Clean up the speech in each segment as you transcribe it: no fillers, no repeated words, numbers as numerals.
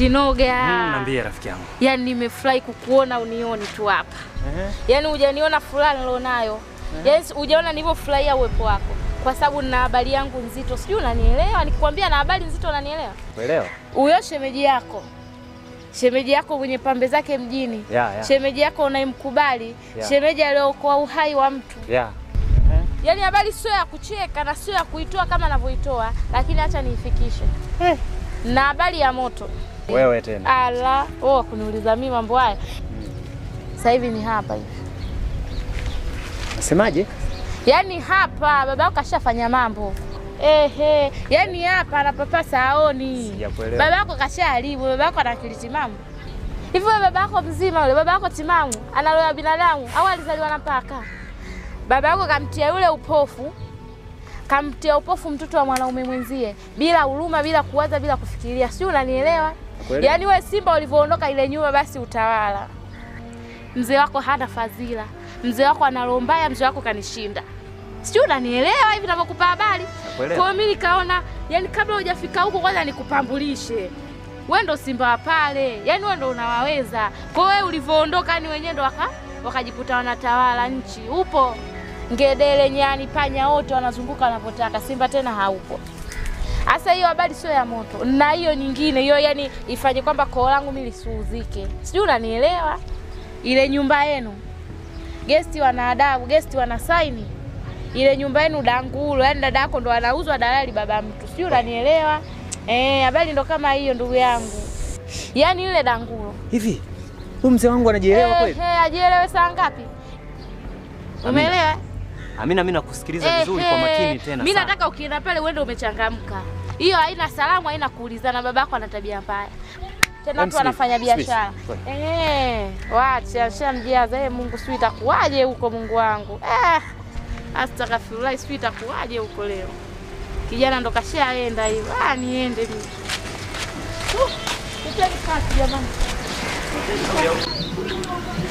Kinoga. Niambie rafiki yangu. Yaani nimefurahi kukuona unioni tu hapa. Yaani hujaniona furaha nilionayo. Yaani hujaona nilivyofurahia uwepo wako. Kwa sababu nina habari yangu nzito. Sijui unanielewa? Nikikwambia na habari nzito unanielewa? Kuelewa. Huyo shemeji yako. Shemeji yako mwenye pambe zake mjini. Shemeji yako unayemkubali. Shemeji aliyookoa uhai wa mtu. Yaani habari sio ya kucheka na sio ya kuitoa kama anavyoitoa, lakini acha niifikishe. Na habari ya moto. Wewe tena. Ala, kuniuliza mimi mambo haya. Sasa hivi ni hapa hivi. Nasemaje? Yaani hapa babako kashafanya mambo. Yaani hapa anapapasa aoni. Sijakuelewa. Babako kashaharibu, babako ana akili timamu. Hivyo babako mzima yule, babako timamu, analoa binadamu au alizaliwa na paka? Babako kamtia yule upofu. Kamtia upofu mtoto wa mwanaume mwenzie bila huruma, bila kuwaza, bila kufikiria. Sio unanielewa? Yaani wewe Simba ulivyoondoka ile nyuma basi utawala. Mzee wako hana fadhila. Mzee wako ana roho mbaya, mzee wako kanishinda. Sio unanielewa hivi ninavyokupa habari? Kwa mimi nikaona yani kabla hujafika huko kwanza nikupambulishe. Wewe ndo Simba wa pale. Yaani wewe ndo unawaweza. Kwa wewe ulivyoondoka ni wenyewe ndo wakajikuta wanatawala nchi. Upo ngedele, nyani, panya wote wanazunguka wanapotaka. Simba tena haupo. Asa hiyo habari sio ya moto. Na hiyo nyingine hiyo yani ifanye kwamba koo langu mimi lisuuzike. Sijui unanielewa? Ile nyumba yenu. Guest wana adabu, guest wana saini. Ile nyumba yenu dangulo, yani dada yako ndo anauzwa dalali baba mtu. Sijui unanielewa? Habari ndo kama hiyo ndugu yangu. Yaani ile dangulo. Hivi, huyu mzee wangu anajielewa kweli? Ajielewe saa ngapi? Umeelewa? Amina, mimi nakusikiliza vizuri kwa makini tena. Mimi nataka ukienda pale uende umechangamka. Hiyo haina salamu, haina kuulizana, babako ana tabia mbaya. Tena tu anafanya biashara. Wacha shamjiaza Mungu sio itakuwaje huko Mungu wangu. Astaghfirullah sio itakuwaje huko leo. Kijana ndo kashaenda hivi. Niende mimi. Utaki kasi jamani.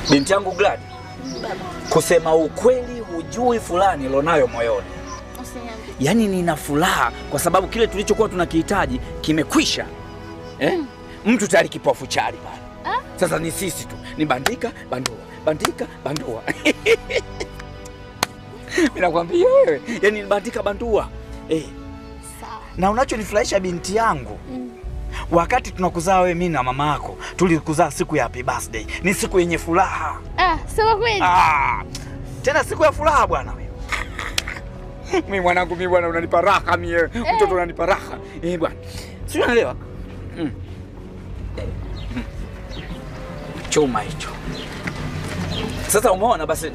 Binti yangu Glad. Kusema ukweli hujui fulani lonayo moyoni. Yaani nina furaha kwa sababu kile tulichokuwa tunakihitaji kimekwisha. Mtu tayari kipofu chali bana. Sasa ni sisi tu. Ni bandika, bandua. Bandika, bandua. Mimi nakwambia wewe, yaani ni bandika bandua. Sawa. Na unachonifurahisha binti yangu. Wakati tunakuzaa wewe mimi na mama yako, tulikuzaa siku ya happy birthday. Ni siku yenye furaha. Sio kweli? Tena siku ya furaha bwana wewe. Mimi mwanangu, mimi bwana unanipa raha mimi. Mtoto unanipa raha. Bwana. Sio unaelewa? Choma hicho. Sasa umeona basi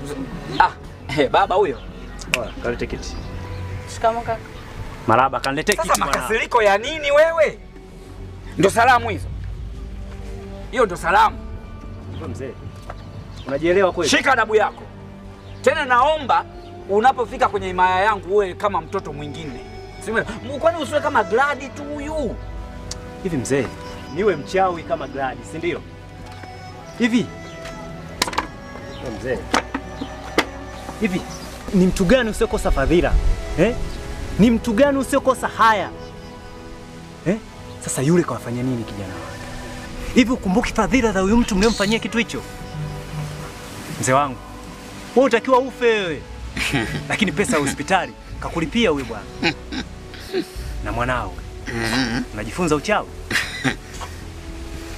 baba huyo. Kalete kiti. Shikamoo kaka. Maraba, kanilete kiti bwana. Sasa makasiriko ya nini wewe? Ndo salamu hizo. Hiyo ndo salamu. Mzee. Unajielewa kweli? Shika adabu yako. Tena naomba unapofika kwenye himaya yangu uwe kama mtoto mwingine. Sema, kwani usiwe kama Glad tu huyu? Hivi mzee, niwe mchawi kama Glad, si ndio? Hivi. Mzee. Hivi ni mtu gani usiokosa fadhila? Ni mtu gani usiokosa haya? Sasa yule kawafanya nini kijana wake? Hivi ukumbuki fadhila za huyu mtu mliyomfanyia kitu hicho? Mzee wangu, wewe utakiwa ufe wewe. Lakini pesa ya hospitali kakulipia huyu bwana. Na mwanao. Unajifunza uchawi?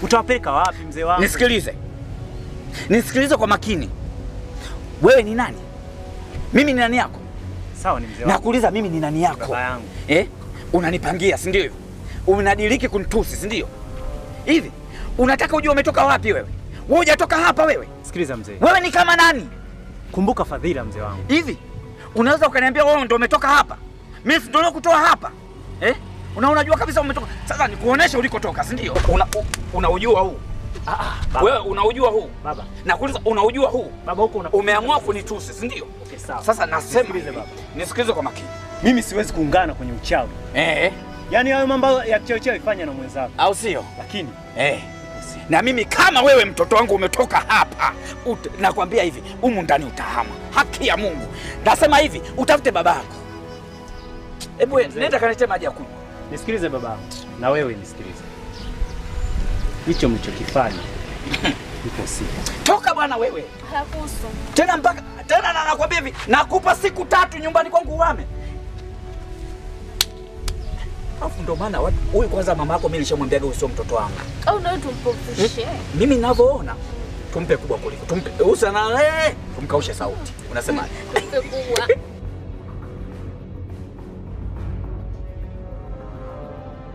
Utawapeleka wapi mzee wangu? Nisikilize. Nisikilize kwa makini. Wewe ni nani? Mimi ni nani yako? Sawa, ni mzee wangu. Nakuuliza mimi ni nani yako? Baba yangu. Unanipangia, si ndio? Unadiriki kunitusi, si ndio? Hivi unataka ujue umetoka wapi wewe? Wewe hujatoka hapa wewe. Sikiliza mzee. Wewe ni kama nani? Kumbuka fadhila mzee wangu. Hivi unaweza ukaniambia wewe ndio umetoka hapa? Mimi ndio nilikutoa hapa. Unajua kabisa umetoka. Sasa nikuonesha ulikotoka, si ndio? Unaujua huu? Wewe unaujua huu? Baba. Nakuuliza unaujua huu? Baba huko umeamua kunitusi, si ndio? Okay, sawa. Sasa nasema baba. Nisikilize kwa makini. Mimi siwezi kuungana kwenye uchawi. Yaani hayo mambo ya kichawi ifanya na mwenzako. Au sio? Lakini na mimi kama wewe mtoto wangu umetoka hapa, nakwambia hivi, humu ndani utahama. Haki ya Mungu. Nasema hivi, utafute babako. Hebu nenda kanete maji ya kunywa. Nisikilize babangu. Na wewe nisikilize. hicho mlichokifanya ipo siku. Toka bwana wewe. Hakuhusu. Tena na nakwambia hivi, nakupa siku 3 nyumbani kwangu uame. Alafu ndo maana huyu kwanza mama yako mimi nilishamwambiaga usio mtoto wangu. Au ndio tumpofishe. Mimi ninavyoona tumpe kubwa kuliko. Tumpe usana tumkaushe sauti. Unasemaje? Tumpe kubwa.